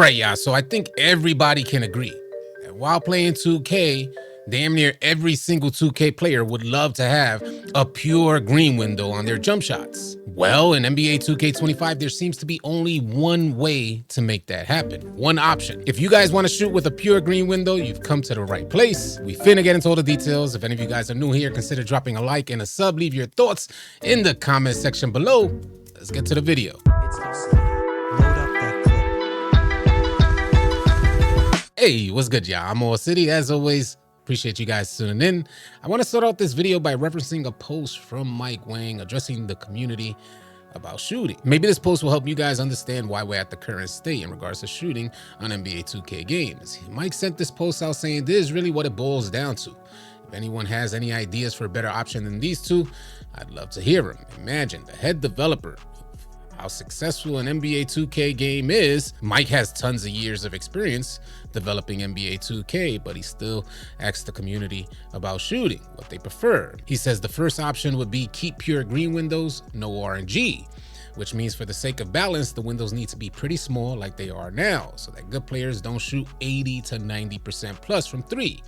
right, y'all. So I think everybody can agree that while playing 2K, damn near every single 2K player would love to have a pure green window on their jump shots. Well, in NBA 2K25, there seems to be only one way to make that happen. One option. If you guys want to shoot with a pure green window, you've come to the right place. We finna get into all the details. If any of you guys are new here, consider dropping a like and a sub. Leave your thoughts in the comment section below. Let's get to the video. It's AllCity. Load up that clip. Hey, what's good, y'all? I'm AllCity. As always, appreciate you guys tuning in. I want to start out this video by referencing a post from Wang addressing the community about shooting. Maybe this post will help you guys understand why we're at the current state in regards to shooting on NBA 2K games. Mike sent this post out saying this is really what it boils down to. If anyone has any ideas for a better option than these two, I'd love to hear them. Imagine the head developer, how successful an NBA 2K game is. Mike has tons of years of experience developing NBA 2K, but he still asks the community about shooting, what they prefer. He says the first option would be keep pure green windows, no RNG, which means for the sake of balance, the windows need to be pretty small like they are now, so that good players don't shoot 80 to 90% plus from three.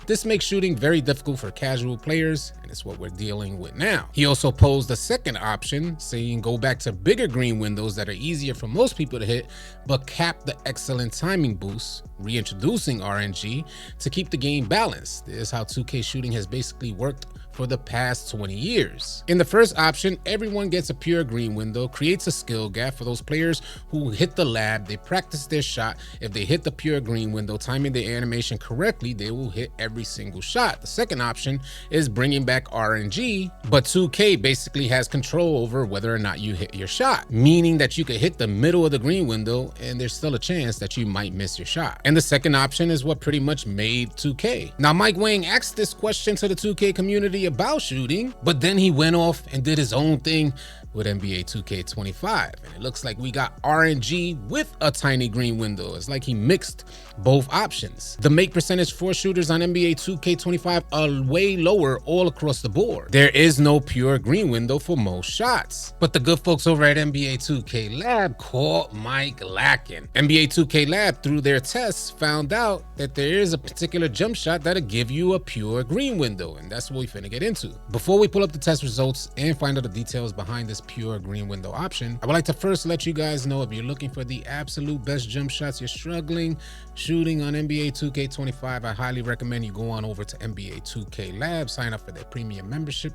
This makes shooting very difficult for casual players, and it's what we're dealing with now. He also posed a second option, saying go back to bigger green windows that are easier for most people to hit, but cap the excellent timing boost, reintroducing RNG to keep the game balanced. This is how 2K shooting has basically worked for the past 20 years. In the first option, everyone gets a pure green window, creates a skill gap for those players who hit the lab, they practice their shot. If they hit the pure green window, timing their animation correctly, they will hit every single shot. The second option is bringing back RNG, but 2K basically has control over whether or not you hit your shot, meaning that you could hit the middle of the green window and there's still a chance that you might miss your shot. And the second option is what pretty much made 2K. Now, Wang asked this question to the 2K community about shooting, but then he went off and did his own thing with NBA 2K25, and it looks like we got RNG with a tiny green window. It's like he mixed both options. The make percentage for shooters on NBA 2K25 are way lower all across the board. There is no pure green window for most shots, but the good folks over at NBA 2K Lab caught Mike lacking. NBA 2K Lab, through their tests, found out that there is a particular jump shot that'll give you a pure green window, and that's what we finna get into. Before we pull up the test results and find out the details behind this pure green window option, I would like to first let you guys know, if you're looking for the absolute best jump shots, you're struggling shooting on NBA 2K25, I highly recommend you go on over to NBA 2K Lab, sign up for their premium membership,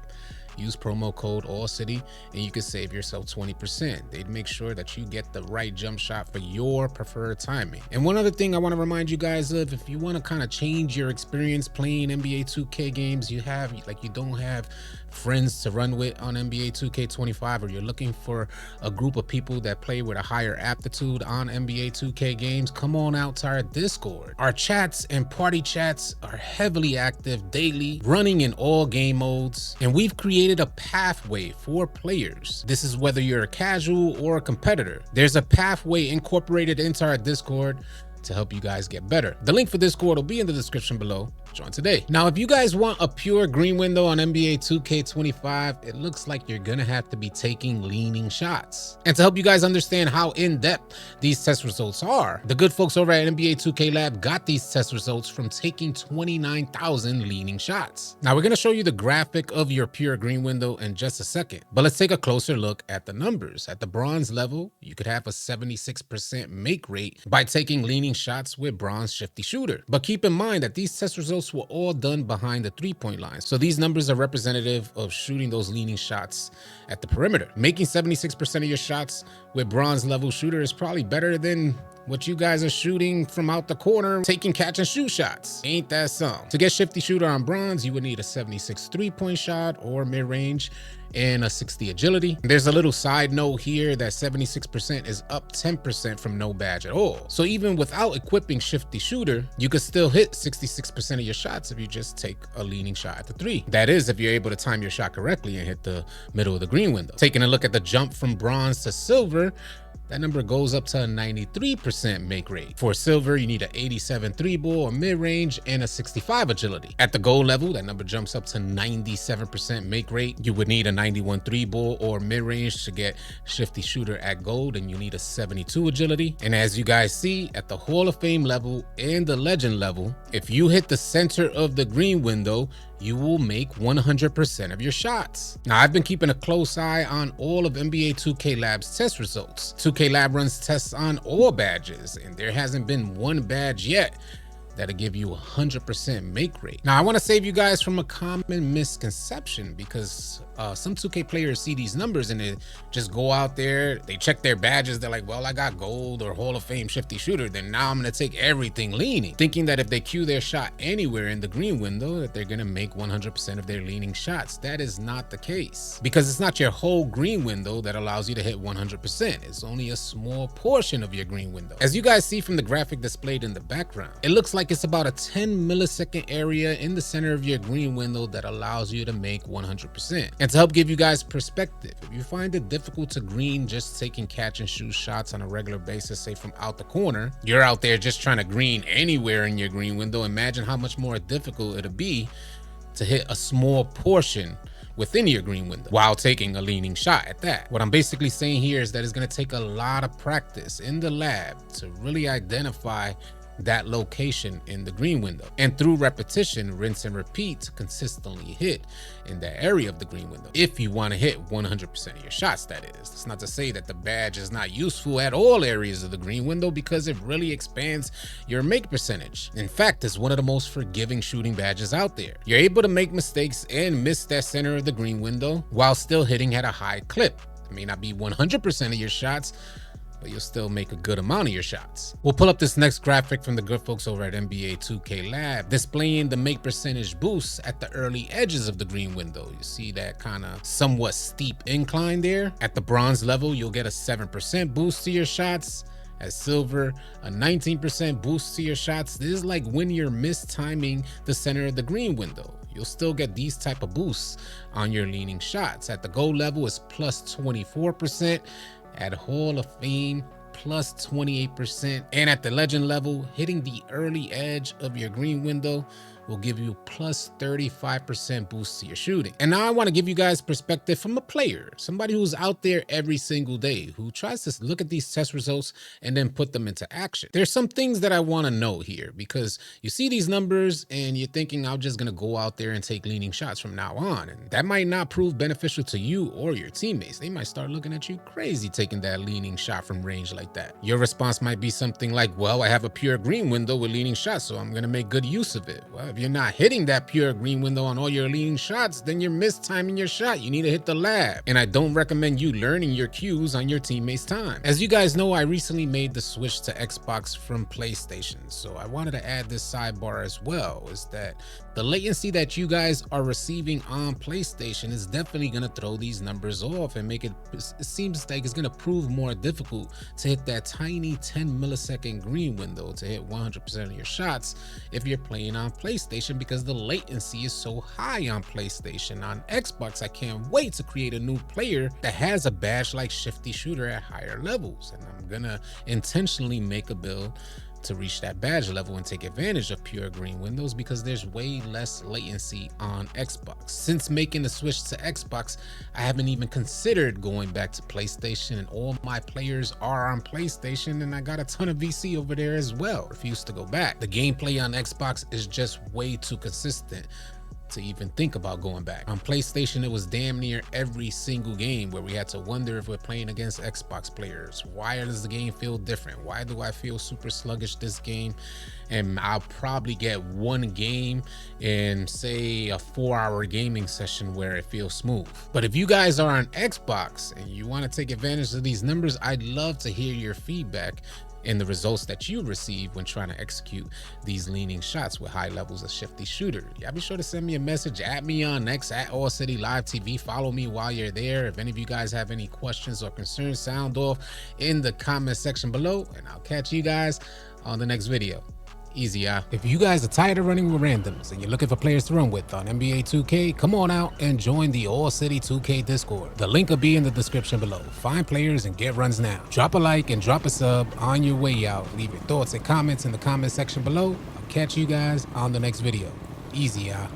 use promo code AllCity, and you can save yourself 20%. They'd make sure that you get the right jump shot for your preferred timing. And one other thing I want to remind you guys of, if you want to kind of change your experience playing NBA 2K games, you don't have friends to run with on NBA 2K25, or you're looking for a group of people that play with a higher aptitude on NBA 2K games, come on out to our Discord. Our chats and party chats are heavily active daily, running in all game modes, and we've created a pathway for players. This is whether you're a casual or a competitor. There's a pathway incorporated into our Discord to help you guys get better. The link for Discord will be in the description below. Join today. Now, if you guys want a pure green window on NBA 2K25, it looks like you're gonna have to be taking leaning shots. And to help you guys understand how in-depth these test results are, the good folks over at NBA 2K Lab got these test results from taking 29,000 leaning shots. Now, we're gonna show you the graphic of your pure green window in just a second, but let's take a closer look at the numbers. At the bronze level, you could have a 76% make rate by taking leaning shots with bronze Shifty shooter. But keep in mind that these test results were all done behind the three-point line, so these numbers are representative of shooting those leaning shots at the perimeter. Making 76% of your shots with bronze level shooter is probably better than what you guys are shooting from out the corner, taking catch and shoot shots. Ain't that some? To get Shifty shooter on bronze, you would need a 76 three-point shot or mid-range and a 60 agility. There's a little side note here that 76% is up 10% from no badge at all. So even without equipping Shifty shooter, you could still hit 66% of your shots if you just take a leaning shot at the three. That is, if you're able to time your shot correctly and hit the middle of the green window. Taking a look at the jump from bronze to silver, that number goes up to a 93% make rate. For silver, you need an 87 3-ball or mid-range and a 65 agility. At the gold level, that number jumps up to 97% make rate. You would need a 91 3-ball or mid-range to get Shifty shooter at gold, and you need a 72 agility. And as you guys see, at the Hall of Fame level and the legend level, if you hit the center of the green window, you will make 100% of your shots. Now, I've been keeping a close eye on all of NBA 2K Lab's test results. 2K Lab runs tests on all badges, and there hasn't been one badge yet that'll give you 100% make rate. Now, I want to save you guys from a common misconception, because some 2K players see these numbers and they just go out there, they check their badges, they're like, well, I got gold or Hall of Fame Shifty shooter, then now I'm gonna take everything leaning, thinking that if they cue their shot anywhere in the green window, that they're gonna make 100% of their leaning shots. That is not the case, because it's not your whole green window that allows you to hit 100%. It's only a small portion of your green window. As you guys see from the graphic displayed in the background, it looks like it's about a 10 millisecond area in the center of your green window that allows you to make 100%. And to help give you guys perspective, if you find it difficult to green just taking catch and shoot shots on a regular basis, say from out the corner, you're out there just trying to green anywhere in your green window, imagine how much more difficult it'll be to hit a small portion within your green window while taking a leaning shot at that. What I'm basically saying here is that it's going to take a lot of practice in the lab to really identify that location in the green window, and through repetition, rinse and repeat, to consistently hit in that area of the green window if you want to hit 100% of your shots. That is, it's not to say that the badge is not useful at all areas of the green window, because it really expands your make percentage. In fact, it's one of the most forgiving shooting badges out there. You're able to make mistakes and miss that center of the green window while still hitting at a high clip. It may not be 100% of your shots, but you'll still make a good amount of your shots. We'll pull up this next graphic from the good folks over at NBA 2K Lab, displaying the make percentage boosts at the early edges of the green window. You see that kind of somewhat steep incline there. At the bronze level, you'll get a 7% boost to your shots. At silver, a 19% boost to your shots. This is like when you're mistiming the center of the green window. You'll still get these type of boosts on your leaning shots. At the gold level, it's plus 24%. At Hall of Fame, plus 28%. And at the legend level, hitting the early edge of your green window will give you plus 35% boost to your shooting. And now I want to give you guys perspective from a player, somebody who's out there every single day, who tries to look at these test results and then put them into action. There's some things that I want to know here, because you see these numbers and you're thinking, I'm just going to go out there and take leaning shots from now on. And that might not prove beneficial to you or your teammates. They might start looking at you crazy taking that leaning shot from range like that. Your response might be something like, well, I have a pure green window with leaning shots, so I'm going to make good use of it. Well, if you're not hitting that pure green window on all your leaning shots, then you're mistiming your shot. You need to hit the lab. And I don't recommend you learning your cues on your teammates' time. As you guys know, I recently made the switch to Xbox from PlayStation, so I wanted to add this sidebar as well, is that the latency that you guys are receiving on PlayStation is definitely going to throw these numbers off and make it seems like it's going to prove more difficult to hit that tiny 10 millisecond green window to hit 100% of your shots if you're playing on PlayStation, because the latency is so high on PlayStation. On Xbox, I can't wait to create a new player that has a badge like Shifty Shooter at higher levels, and I'm gonna intentionally make a build to reach that badge level and take advantage of pure green windows, because there's way less latency on Xbox. Since making the switch to Xbox, I haven't even considered going back to PlayStation, and all my players are on PlayStation, and I got a ton of VC over there as well. Refuse to go back. The gameplay on Xbox is just way too consistent to even think about going back. On PlayStation, it was damn near every single game where we had to wonder if we're playing against Xbox players. Why does the game feel different? Why do I feel super sluggish this game? And I'll probably get one game in, say, a 4-hour gaming session where it feels smooth. But if you guys are on Xbox and you want to take advantage of these numbers, I'd love to hear your feedback and the results that you receive when trying to execute these leaning shots with high levels of Shifty Shooter. Y'all be sure to send me a message at me on X at AllCity Live TV. Follow me while you're there. If any of you guys have any questions or concerns, sound off in the comment section below, and I'll catch you guys on the next video. Easy, yeah. If you guys are tired of running with randoms and you're looking for players to run with on NBA 2K, come on out and join the AllCity 2K Discord. The link will be in the description below. Find players and get runs now. Drop a like and drop a sub on your way out. Leave your thoughts and comments in the comment section below. I'll catch you guys on the next video. Easy, y'all.